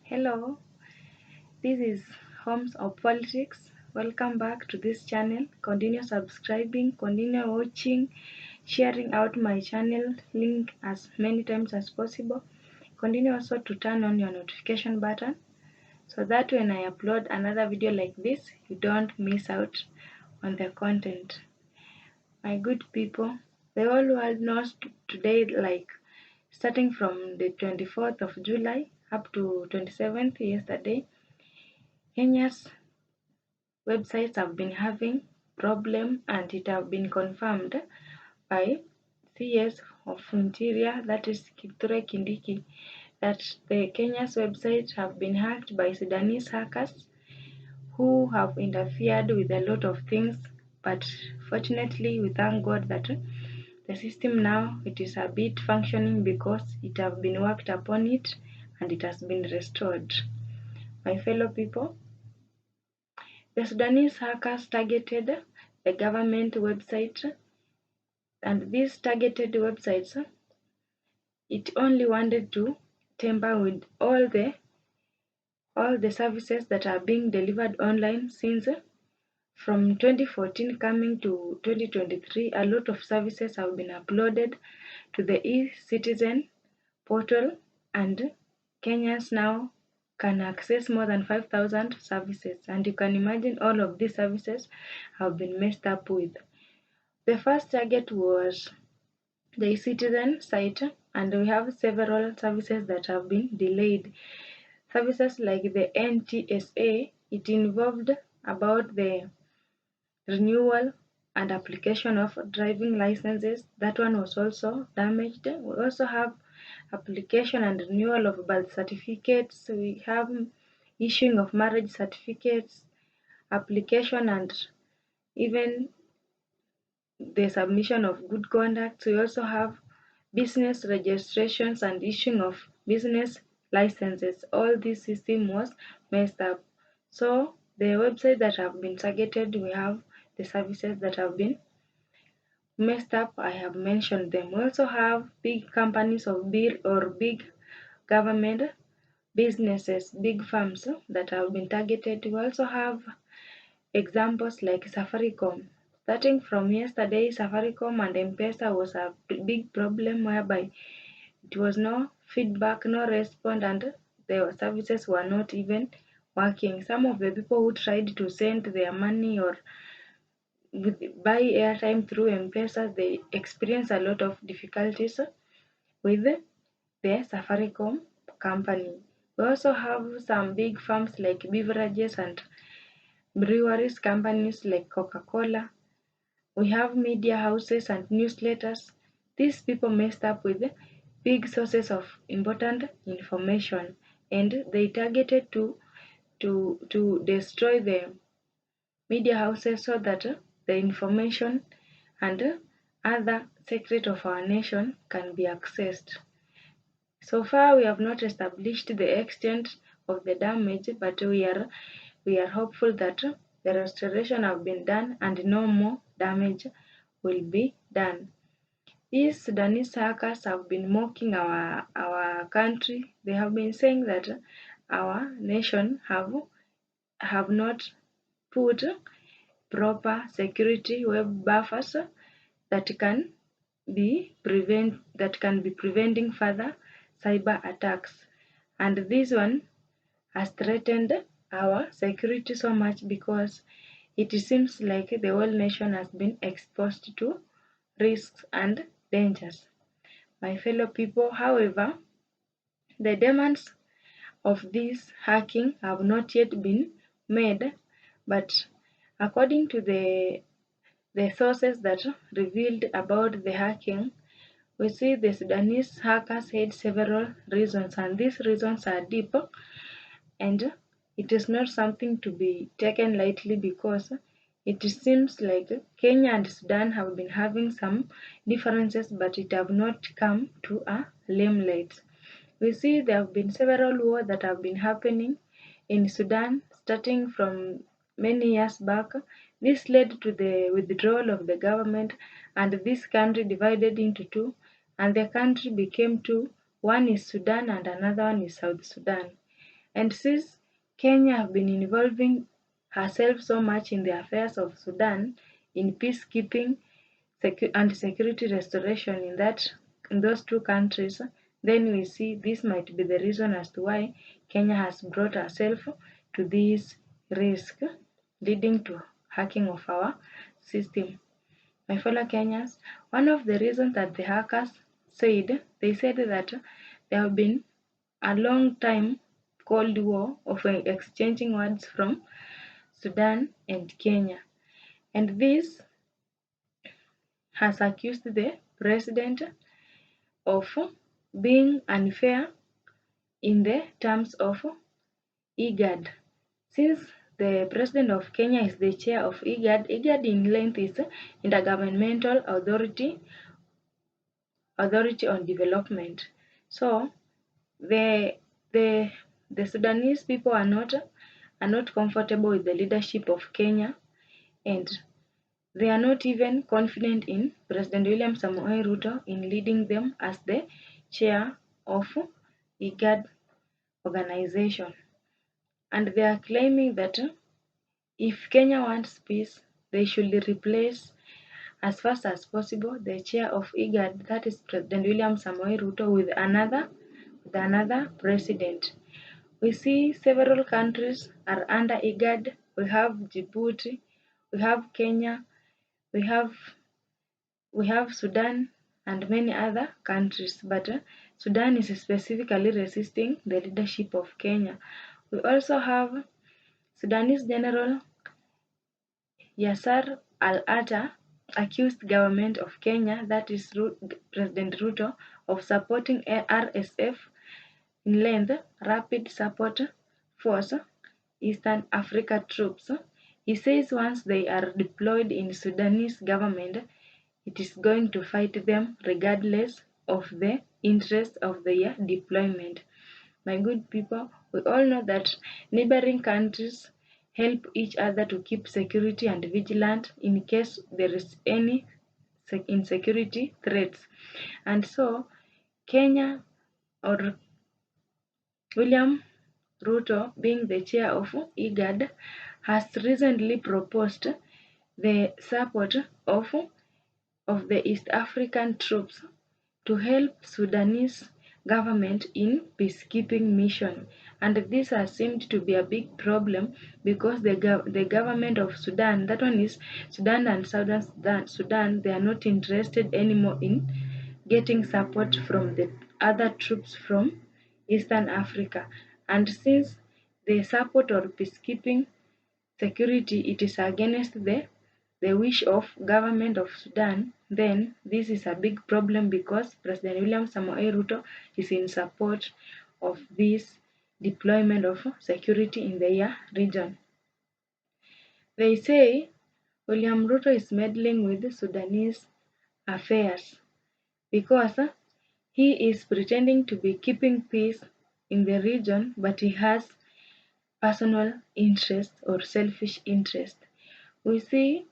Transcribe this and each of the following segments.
Hello, this is Homes of Politics. Welcome back to this channel. Continue subscribing, continue watching, sharing out my channel link as many times as possible. Continue also to turn on your notification button so that when I upload another video like this, you don't miss out on the content. My good people, the whole world knows today, like starting from the 24th of July up to 27th yesterday, Kenya's websites have been having problem, and it have been confirmed by CS of Interior, that is Kithure Kindiki, that the Kenya's websites have been hacked by Sudanese hackers who have interfered with a lot of things. But fortunately, we thank God that the system now it is a bit functioning because it have been worked upon it and it has been restored. My fellow people, the Sudanese hackers targeted the government website, and these targeted websites, it only wanted to tamper with all the services that are being delivered online since from 2014 coming to 2023, a lot of services have been uploaded to the e-citizen portal, and Kenyans now can access more than 5,000 services, and you can imagine all of these services have been messed up with. The first target was the e-citizen site, and we have several services that have been delayed. Services like the NTSA, it involved about the renewal and application of driving licenses. That one was also damaged. We also have application and renewal of birth certificates. We have issuing of marriage certificates, application and even the submission of good conduct. We also have business registrations and issuing of business licenses. All this system was messed up. So the websites that have been targeted, we have the services that have been messed up. I have mentioned them. We also have big companies of big government businesses, big firms that have been targeted. We also have examples like Safaricom. Starting from yesterday, Safaricom and mpesa was a big problem, whereby it was no feedback, no response, and the services were not even working. Some of the people who tried to send their money or buy airtime through mpesa, they experience a lot of difficulties with the Safaricom company. We also have some big firms like beverages and breweries companies like Coca-Cola. We have media houses and newsletters. These people messed up with big sources of important information, and they targeted to destroy the media houses so that the information and other secret of our nation can be accessed. So far, we have not established the extent of the damage, but we are hopeful that the restoration have been done and no more damage will be done. These Sudanese hackers have been mocking our country. They have been saying that our nation have not put proper security web buffers that can be preventing further cyber attacks, and this one has threatened our security so much because it seems like the whole nation has been exposed to risks and dangers. My fellow people, however, the demands of this hacking have not yet been made, but according to the sources that revealed about the hacking, we see the Sudanese hackers had several reasons, and these reasons are deep, and it is not something to be taken lightly because it seems like Kenya and Sudan have been having some differences, but it have not come to a limelight. We see there have been several wars that have been happening in Sudan starting from many years back. This led to the withdrawal of the government, and this country divided into two, and the country became two. One is Sudan and another one is South Sudan. And since Kenya have been involving herself so much in the affairs of Sudan, in peacekeeping and security restoration in those two countries, then we see this might be the reason as to why Kenya has brought herself to this risk, leading to hacking of our system. My fellow Kenyans, one of the reasons that the hackers they said that there have been a long time Cold War of exchanging words from Sudan and Kenya. And this has accused the president of being unfair in the terms of IGAD. Since the president of Kenya is the chair of IGAD, IGAD in length is Intergovernmental Authority on Development. So the the the Sudanese people are not comfortable with the leadership of Kenya, and they are not even confident in President William Samoei Ruto in leading them as the chair of IGAD organization. And they are claiming that if Kenya wants peace, they should replace as fast as possible the chair of IGAD, that is President William Samoei Ruto, with another president. We see several countries are under IGAD. We have Djibouti, we have Kenya, we have Sudan and many other countries, but Sudan is specifically resisting the leadership of Kenya. We also have Sudanese General Yasser al-Attah accused government of Kenya, that is President Ruto, of supporting RSF in length, Rapid Support Force, Eastern Africa troops. He says once they are deployed in Sudanese government, it is going to fight them regardless of the interest of their deployment. My good people, we all know that neighboring countries help each other to keep security and vigilant in case there is any insecurity threats. And so Kenya, or William Ruto being the chair of IGAD, has recently proposed the support of the East African troops to help Sudanese government in peacekeeping mission. And this has seemed to be a big problem because the government of Sudan, that one is Sudan and Southern Sudan, they are not interested anymore in getting support from the other troops from Eastern Africa. And since the support or peacekeeping security, it is against the wish of government of Sudan, then this is a big problem because President William Samoei Ruto is in support of this deployment of security in their region. They say William Ruto is meddling with Sudanese affairs because he is pretending to be keeping peace in the region, but he has personal interest or selfish interest. We see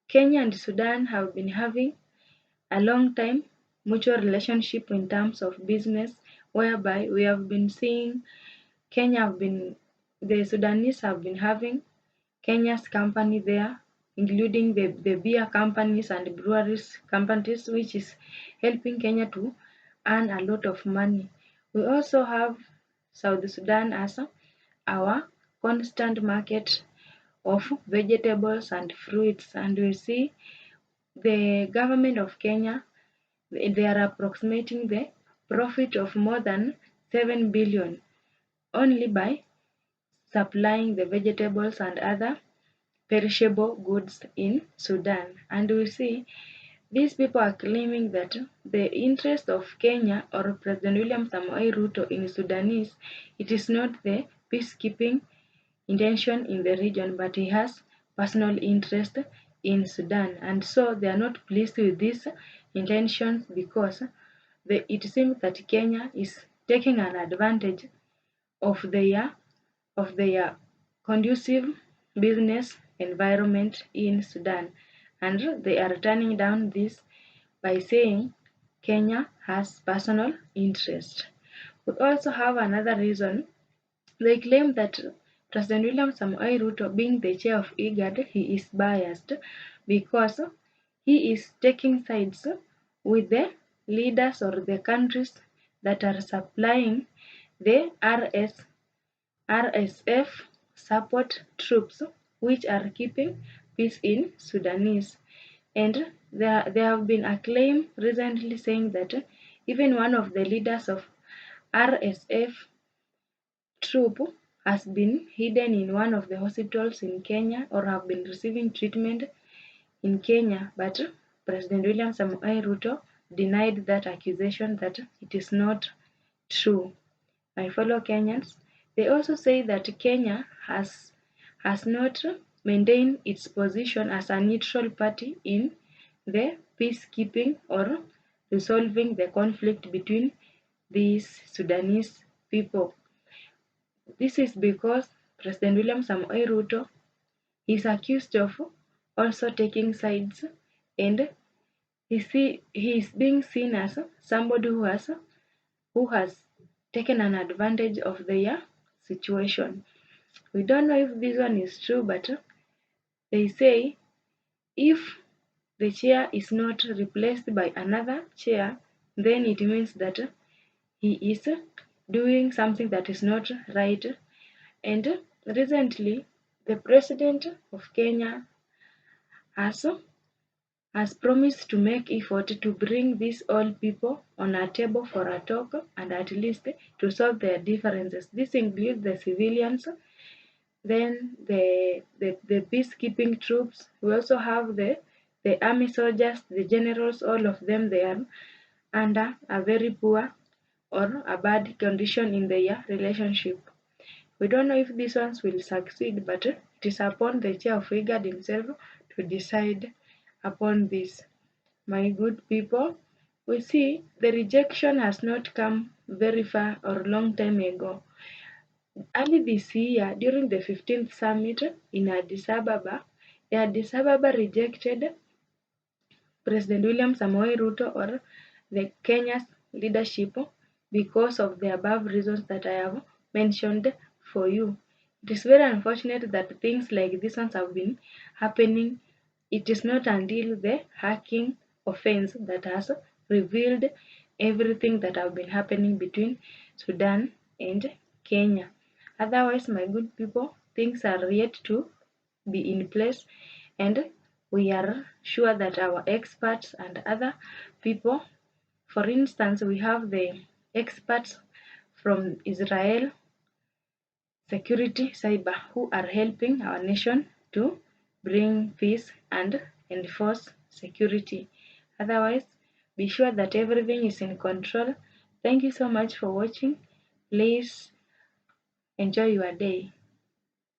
Kenya and Sudan have been having a long time mutual relationship in terms of business, whereby we have been seeing the Sudanese have been having Kenya's company there, including the beer companies and breweries companies, which is helping Kenya to earn a lot of money. We also have South Sudan as our constant market of vegetables and fruits, and we see the government of Kenya, they are approximating the profit of more than 7 billion only by supplying the vegetables and other perishable goods in Sudan. And we see these people are claiming that the interest of Kenya or President William Samoei Ruto in Sudanese, it is not the peacekeeping intention in the region, but he has personal interest in Sudan. And so they are not pleased with these intentions because it seems that Kenya is taking an advantage of their conducive business environment in Sudan, and they are turning down this by saying Kenya has personal interest. We also have another reason They claim that President William Samoei Ruto, being the chair of IGAD, he is biased because he is taking sides with the leaders or the countries that are supplying the RSF support troops, which are keeping peace in Sudanese. And there have been a claim recently saying that even one of the leaders of RSF troop has been hidden in one of the hospitals in Kenya or have been receiving treatment in Kenya, but President William Samoei Ruto denied that accusation, that it is not true. My fellow Kenyans, they also say that Kenya has not maintained its position as a neutral party in the peacekeeping or resolving the conflict between these Sudanese people. This is because President William Samoei Ruto is accused of also taking sides, and he is being seen as somebody who has taken an advantage of their situation. We don't know if this one is true, but they say if the chair is not replaced by another chair, then it means that he is doing something that is not right. And recently, the president of Kenya has has promised to make effort to bring these all people on a table for a talk and at least to solve their differences. This includes the civilians, then the peacekeeping troops. We also have the army soldiers, the generals, all of them, they are under a very poor or a bad condition in their relationship. We don't know if these ones will succeed, but it is upon the chair of IGAD himself to decide upon this. My good people, we see the rejection has not come very far or long time ago. Early this year, during the 15th summit in Addis Ababa, the Addis Ababa rejected President William Samoei Ruto or the Kenya's leadership because of the above reasons that I have mentioned for you. It is very unfortunate that things like this ones have been happening. It is not until the hacking offense that has revealed everything that have been happening between Sudan and Kenya. Otherwise, my good people, things are yet to be in place, and we are sure that our experts and other people, for instance, we have the experts from Israel Security Cyber who are helping our nation to bring peace and enforce security. Otherwise, be sure that everything is in control. Thank you so much for watching. Please enjoy your day.